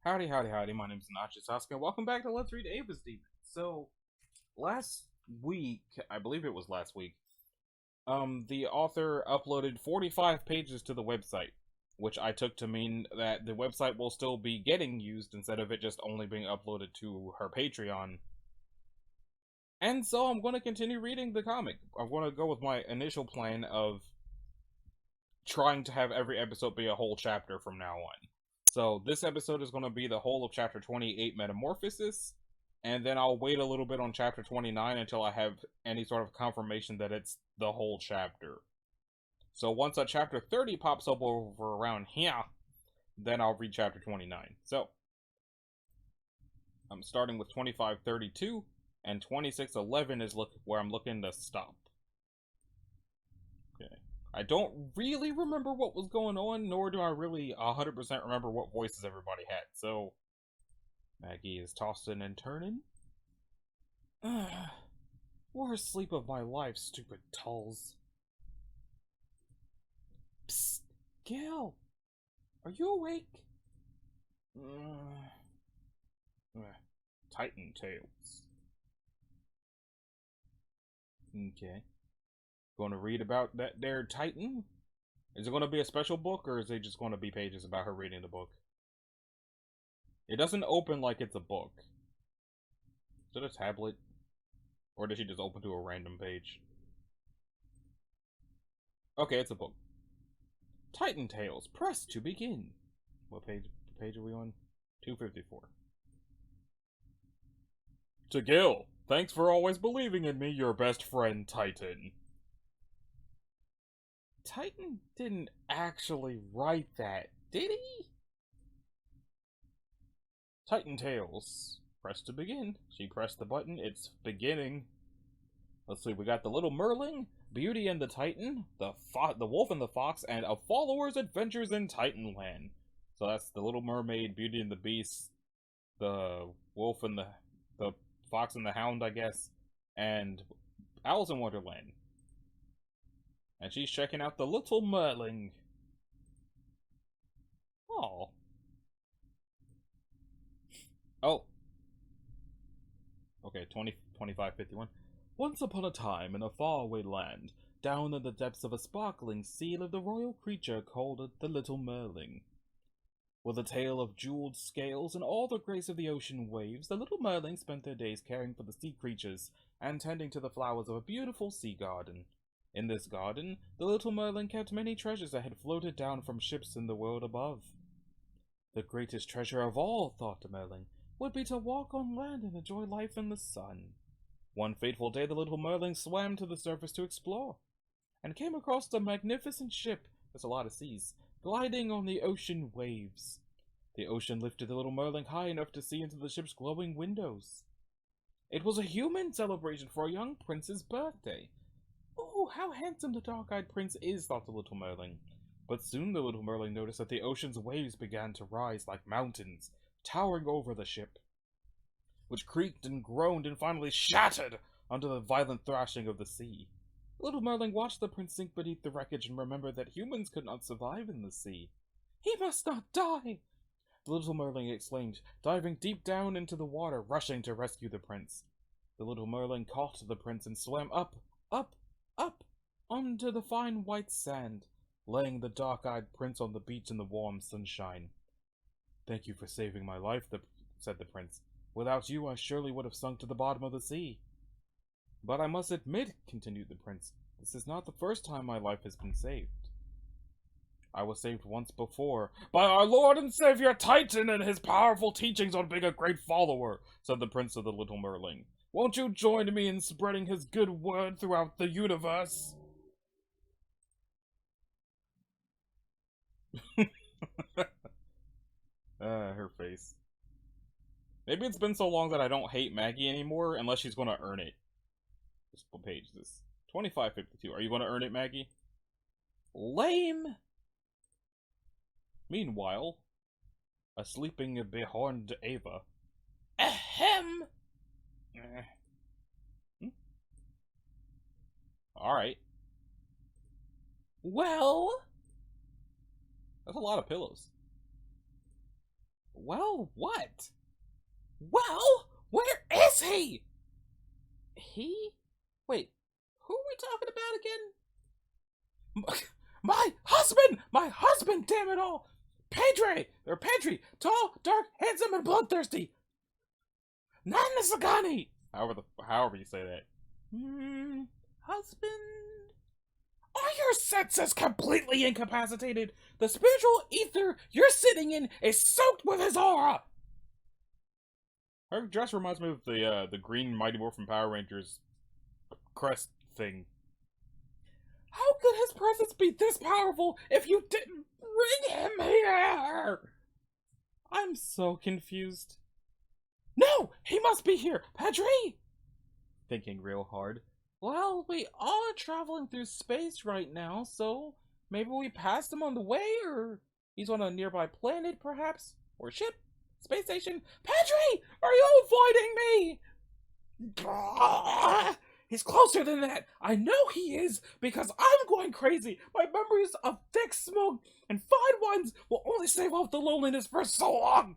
Howdy, howdy, howdy. My name is Nachi Sasuke, and welcome back to Let's Read Ava's Demon. So, last week, I believe it was last week, the author uploaded 45 pages to the website, which I took to mean that the website will still be getting used instead of it just only being uploaded to her Patreon. And so I'm going to continue reading the comic. I'm going to go with my initial plan of trying to have every episode be a whole chapter from now on. So this episode is going to be the whole of chapter 28, Metamorphosis, and then I'll wait a little bit on chapter 29 until I have any sort of confirmation that it's the whole chapter. So once a chapter 30 pops up over around here, then I'll read chapter 29. So I'm starting with 2532, and 2611 is where I'm looking to stop. Okay. I don't really remember what was going on, nor do I really 100% remember what voices everybody had. So, Maggie is tossing and turning. Worst sleep of my life, stupid tulls. Psst, Gil, are you awake? Titan Tales. Okay. Going to read about that there Titan? Is it going to be a special book, or is it just going to be pages about her reading the book? It doesn't open like it's a book. Is it a tablet? Or did she just open to a random page? Okay, it's a book. Titan Tales, press to begin. What page are we on? 254. To Gil, thanks for always believing in me, your best friend, Titan. Titan didn't actually write that, did he? Titan Tales. Press to begin. She pressed the button. It's beginning. Let's see, we got the Little Merling, Beauty and the Titan, the Wolf and the Fox, and A Follower's Adventures in Titanland. So that's the Little Mermaid, Beauty and the Beast, the Wolf and the Fox and the Hound, I guess, and Alice in Wonderland. And she's checking out the Little Merling. Oh. Oh. Okay, 2551. Once upon a time, in a faraway land, down in the depths of a sparkling sea lived a royal creature called the Little Merling. With a tail of jeweled scales and all the grace of the ocean waves, the Little Merling spent their days caring for the sea creatures and tending to the flowers of a beautiful sea garden. In this garden, the Little Merling kept many treasures that had floated down from ships in the world above. The greatest treasure of all, thought the Merling, would be to walk on land and enjoy life in the sun. One fateful day the Little Merling swam to the surface to explore, and came across a magnificent ship, there's a lot of seas, gliding on the ocean waves. The ocean lifted the Little Merling high enough to see into the ship's glowing windows. It was a human celebration for a young prince's birthday. Oh, how handsome the dark-eyed prince is, thought the Little Merling. But soon the Little Merling noticed that the ocean's waves began to rise like mountains, towering over the ship, which creaked and groaned and finally shattered under the violent thrashing of the sea. The Little Merling watched the prince sink beneath the wreckage and remembered that humans could not survive in the sea. He must not die! The Little Merling exclaimed, diving deep down into the water, rushing to rescue the prince. The Little Merling caught the prince and swam up, onto the fine white sand, laying the dark-eyed prince on the beach in the warm sunshine. Thank you for saving my life, said the prince. Without you, I surely would have sunk to the bottom of the sea. But I must admit, continued the prince, this is not the first time my life has been saved. I was saved once before, by our Lord and Savior Titan and his powerful teachings on being a great follower, said the prince of the Little Merling. Won't you join me in spreading his good word throughout the universe? Her face. Maybe it's been so long that I don't hate Maggie anymore, unless she's going to earn it. What page is this? 2552. Are you going to earn it, Maggie? Lame! Meanwhile, a sleeping behorned Ava. Ahem! Alright. Well... That's a lot of pillows. Well, what? Well, where is he? He? Wait, who are we talking about again? My husband! My husband, damn it all! Pedri! Tall, dark, handsome, and bloodthirsty! Nanasagani! However you say that. Husband? Are your senses completely incapacitated? The spiritual ether you're sitting in is soaked with his aura! Her dress reminds me of the green Mighty Morphin Power Rangers crest thing. How could his presence be this powerful if you didn't bring him here? I'm so confused. No! He must be here! Pedri! Thinking real hard. Well, we are traveling through space right now, so maybe we passed him on the way, or he's on a nearby planet, perhaps? Or ship? Space station? Pedri! Are you avoiding me? He's closer than that. I know he is, because I'm going crazy. My memories of thick smoke and fine wines will only stave off the loneliness for so long.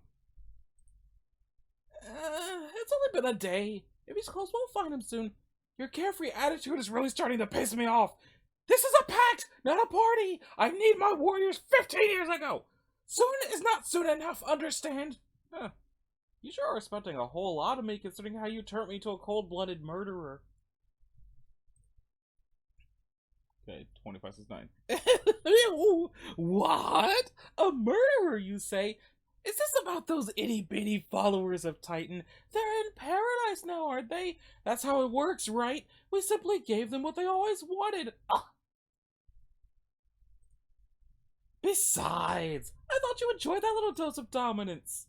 It's only been a day. If he's close, we'll find him soon. Your carefree attitude is really starting to piss me off. This is a pact, not a party. I need my warriors 15 years ago. Soon is not soon enough, understand? Huh. You sure are expecting a whole lot of me, considering how you turned me into a cold-blooded murderer. Okay, 25 says 9. What? A murderer, you say? Is this about those itty-bitty followers of Titan? They're in paradise now, aren't they? That's how it works, right? We simply gave them what they always wanted. Besides, I thought you enjoyed that little dose of dominance.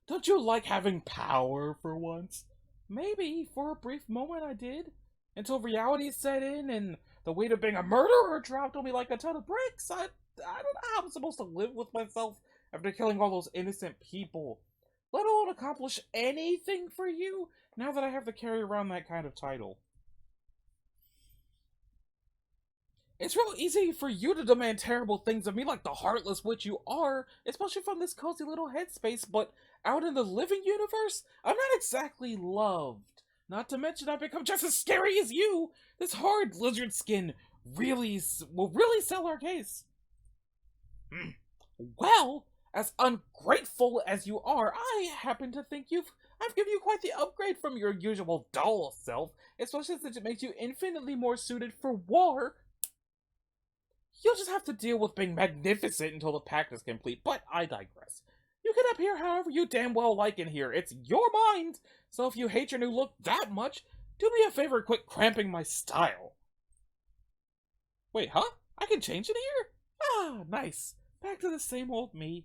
Don't you like having power for once? Maybe, for a brief moment I did. Until reality set in and the weight of being a murderer dropped on me like a ton of bricks. I don't know how I'm supposed to live with myself after killing all those innocent people. Let alone accomplish anything for you, now that I have to carry around that kind of title. It's real easy for you to demand terrible things of me like the heartless witch you are, especially from this cozy little headspace, but out in the living universe, I'm not exactly loved. Not to mention I've become just as scary as you! This hard lizard skin will really sell our case. Well, as ungrateful as you are, I happen to think I've given you quite the upgrade from your usual dull self, especially since it makes you infinitely more suited for war. You'll just have to deal with being magnificent until the pact is complete, but I digress. You can appear however you damn well like in here. It's your mind, so if you hate your new look that much, do me a favor and quit cramping my style. Wait, huh? I can change it here? Ah, nice. Back to the same old me.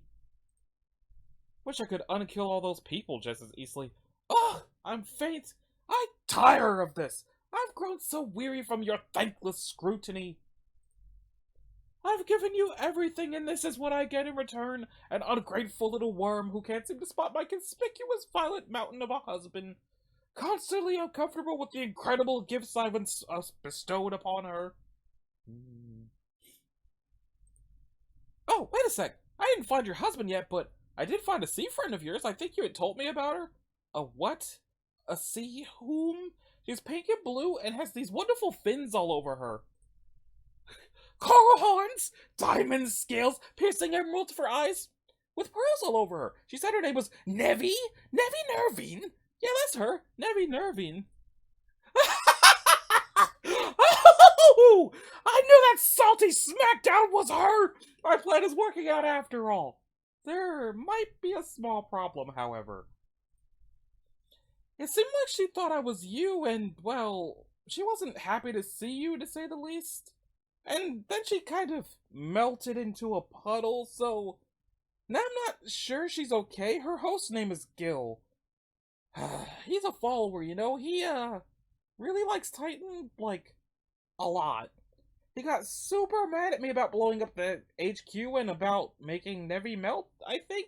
Wish I could unkill all those people just as easily. Ugh, I'm faint. I tire of this. I've grown so weary from your thankless scrutiny. I've given you everything, and this is what I get in return. An ungrateful little worm who can't seem to spot my conspicuous violet mountain of a husband. Constantly uncomfortable with the incredible gifts I've bestowed upon her. Oh, wait a sec. I didn't find your husband yet, but I did find a sea friend of yours. I think you had told me about her. A what? A sea whom? She's pink and blue and has these wonderful fins all over her. Coral horns, diamond scales, piercing emeralds for eyes, with pearls all over her. She said her name was Nevi Nervine. Yeah, that's her, Nevi Nervine. Oh, I knew that salty smackdown was her. Our plan is working out after all. There might be a small problem, however. It seemed like she thought I was you, and, well, she wasn't happy to see you, to say the least. And then she kind of melted into a puddle, so now I'm not sure she's okay. Her host's name is Gil. He's a follower, you know. He, really likes Titan, like, a lot. He got super mad at me about blowing up the HQ and about making Nevi melt, I think.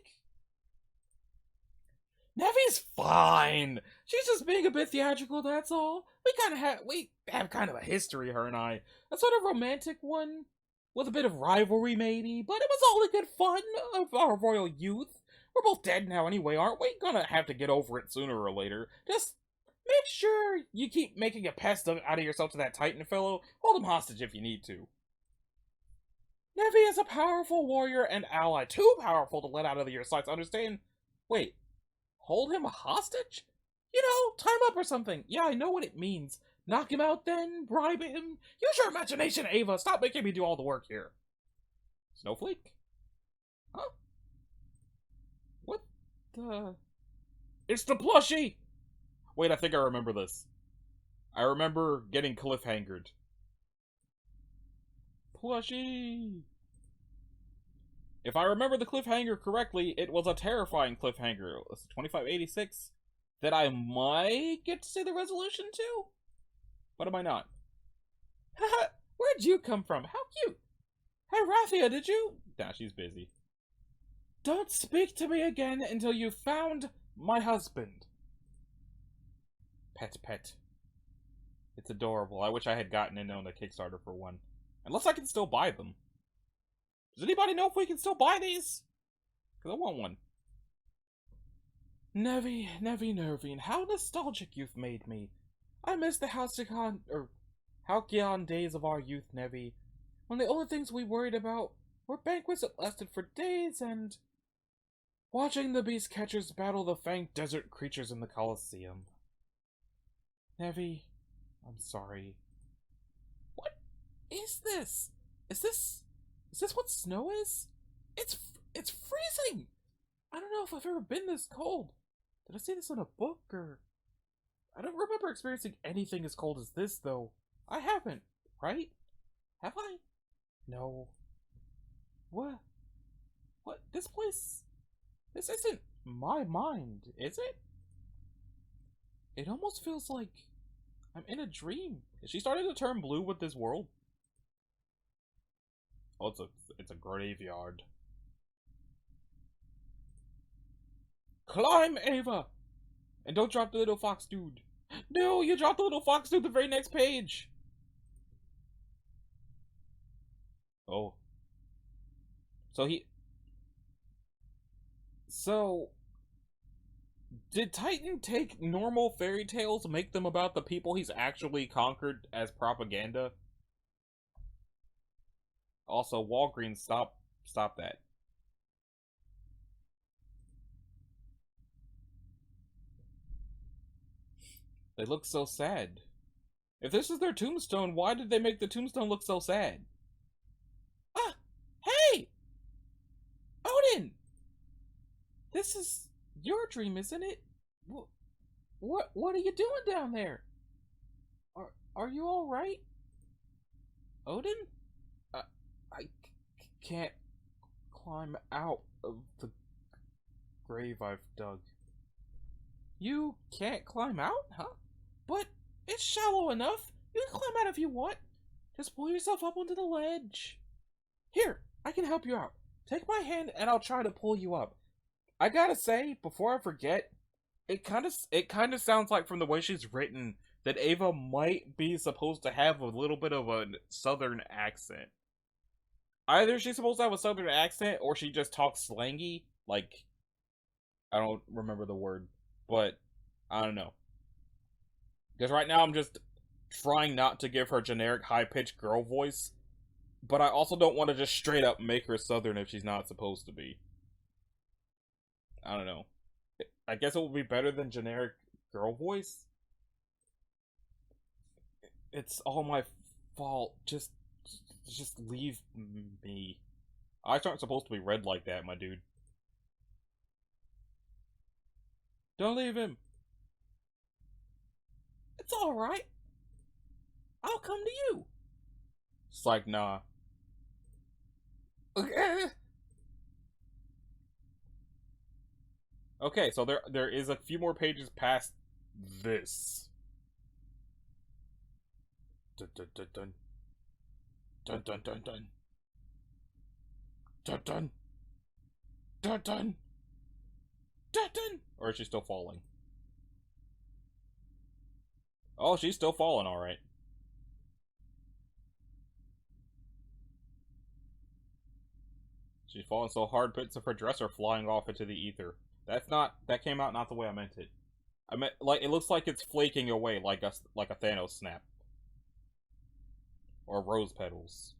Nevi's fine. She's just being a bit theatrical, that's all. We have kind of a history, her and I. A sort of romantic one, with a bit of rivalry maybe, but it was all in good fun of our royal youth. We're both dead now anyway, aren't we? Gonna have to get over it sooner or later. Just make sure you keep making a pest out of yourself to that Titan fellow. Hold him hostage if you need to. Nevi is a powerful warrior and ally, too powerful to let out of your sights, understand? Wait, hold him hostage? You know, time up or something. Yeah, I know what it means. Knock him out then, bribe him. Use your imagination, Ava. Stop making me do all the work here. Snowflake? Huh? What the... It's the plushie! Wait, I think I remember this. I remember getting cliffhangered. Plushie! If I remember the cliffhanger correctly, it was a terrifying cliffhanger. It was 2586 that I might get to see the resolution to? But am I not? Haha, where'd you come from? How cute! Hey, Rathia, did you? Nah, she's busy. Don't speak to me again until you've found my husband. Pet. It's adorable. I wish I had gotten in on the Kickstarter for one. Unless I can still buy them. Does anybody know if we can still buy these? Because I want one. Nervine, how nostalgic you've made me. I miss the Halcyon days of our youth, Nevi, when the only things we worried about were banquets that lasted for days and watching the beast catchers battle the fanged desert creatures in the Colosseum. Nevi, I'm sorry. What is this? Is this what snow is? It's freezing! I don't know if I've ever been this cold. Did I see this in a book, or... I don't remember experiencing anything as cold as this, though. I haven't, right? Have I? No. What? This place... This isn't my mind, is it? It almost feels like I'm in a dream. Is she starting to turn blue with this world? Oh, it's a graveyard. Climb, Ava! And don't drop the little fox dude. No, you dropped the little fox dude the very next page! Oh. So, did Titan take normal fairy tales, make them about the people he's actually conquered as propaganda? Also, Walgreens, stop that. They look so sad. If this is their tombstone, why did they make the tombstone look so sad? Ah! Hey! Odin! This is your dream, isn't it? What are you doing down there? Are you alright? Odin? I can't climb out of the grave I've dug. You can't climb out, huh? But it's shallow enough. You can climb out if you want. Just pull yourself up onto the ledge. Here, I can help you out. Take my hand and I'll try to pull you up. I gotta say, before I forget, it kind of sounds like, from the way she's written, that Ava might be supposed to have a little bit of a southern accent. Either she's supposed to have a southern accent, or she just talks slangy. Like, I don't remember the word, but I don't know. Because right now I'm just trying not to give her generic high-pitched girl voice, but I also don't want to just straight up make her southern if she's not supposed to be. I don't know. I guess it would be better than generic girl voice. It's all my fault. Just leave me. Eyes aren't supposed to be red like that, my dude. Don't leave him. It's alright. I'll come to you. It's like, nah. Okay, so there is a few more pages past this. Dun dun dun dun. Dun dun dun dun. Dun dun. Dun dun. Dun dun. Or is she still falling? Oh, she's still falling, alright. She's fallen so hard bits of her dress are flying off into the ether. That came out not the way I meant it. I meant, like, it looks like it's flaking away like a Thanos snap. Or rose petals.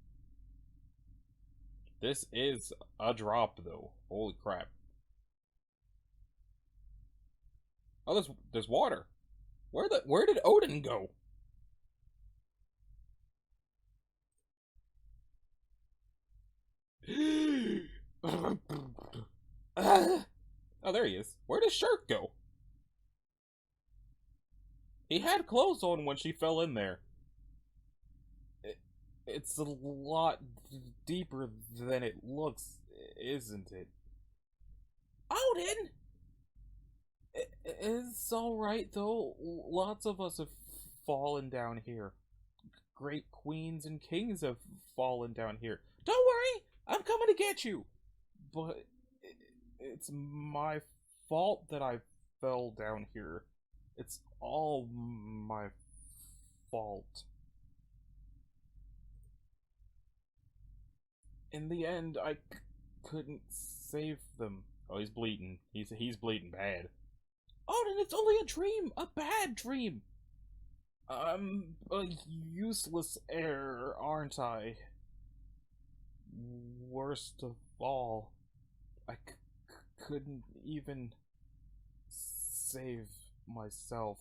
This is a drop, though. Holy crap. Oh, there's water. Where did Odin go? Oh, there he is. Where did Shirk go? He had clothes on when she fell in there. It's a lot deeper than it looks, isn't it? Odin! It's alright, though. Lots of us have fallen down here. Great queens and kings have fallen down here. Don't worry! I'm coming to get you! But it's my fault that I fell down here. It's all my fault. In the end, I couldn't save them. Oh, he's bleeding. He's bleeding bad. Odin, it's only a dream! A bad dream! I'm a useless heir, aren't I? Worst of all, I couldn't even save myself.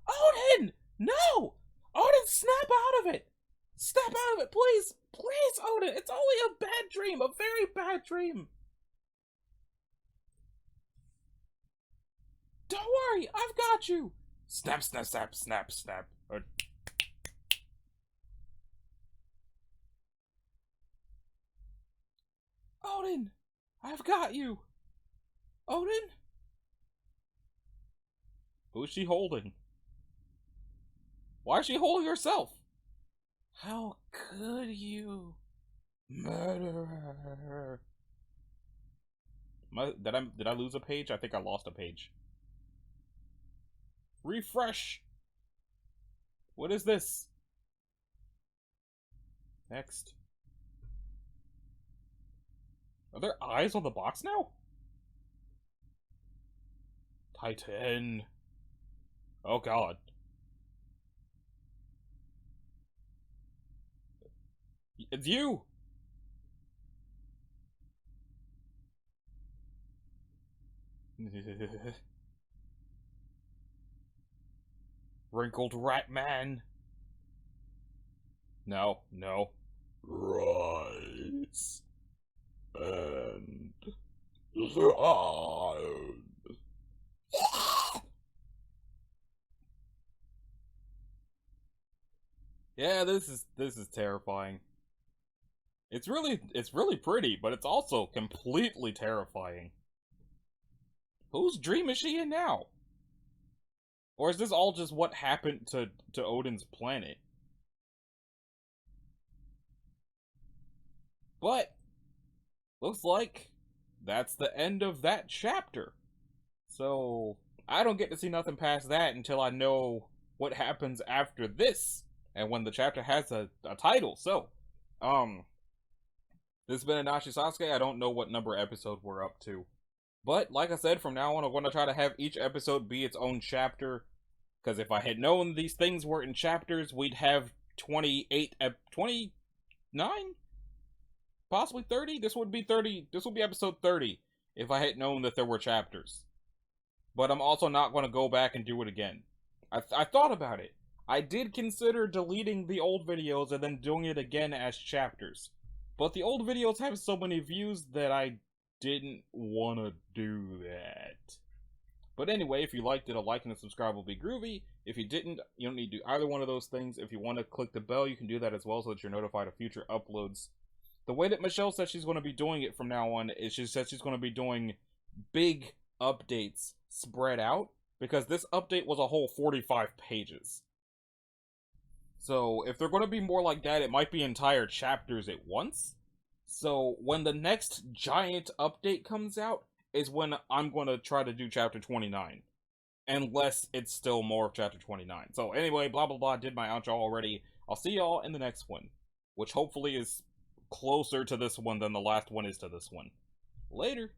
Odin! No! Odin, snap out of it! Snap out of it, please! Please, Odin! It's only a bad dream! A very bad dream! Don't worry, I've got you! Snap, snap, snap, snap, snap. Odin! I've got you! Odin? Who's she holding? Why is she holding herself? How could you? Murderer. Did I lose a page? I think I lost a page. Refresh! What is this? Next. Are there eyes on the box now? Titan. Oh god. It's you! Wrinkled rat man. No, no. Rise. And shine. Yeah, this is terrifying. It's really pretty, but it's also completely terrifying. Whose dream is she in now? Or is this all just what happened to Odin's planet? But looks like that's the end of that chapter. So I don't get to see nothing past that until I know what happens after this and when the chapter has a title. So, this has been Anashi Sasuke. I don't know what number episode we're up to. But, like I said, from now on, I'm going to try to have each episode be its own chapter. Because if I had known these things were in chapters, we'd have 29? Possibly 30? This would be 30. This would be episode 30 if I had known that there were chapters. But I'm also not going to go back and do it again. I thought about it. I did consider deleting the old videos and then doing it again as chapters. But the old videos have so many views that I didn't want to do that. But anyway, if you liked it, a like and a subscribe will be groovy. If you didn't, you don't need to do either one of those things. If you want to click the bell, you can do that as well so that you're notified of future uploads. The way that Michelle says she's going to be doing it from now on is she says she's going to be doing big updates spread out, because this update was a whole 45 pages. So if they're going to be more like that, it might be entire chapters at once. So when the next giant update comes out is when I'm going to try to do chapter 29. Unless it's still more of chapter 29. So anyway, blah blah blah, did my outro already. I'll see y'all in the next one, which hopefully is closer to this one than the last one is to this one. Later!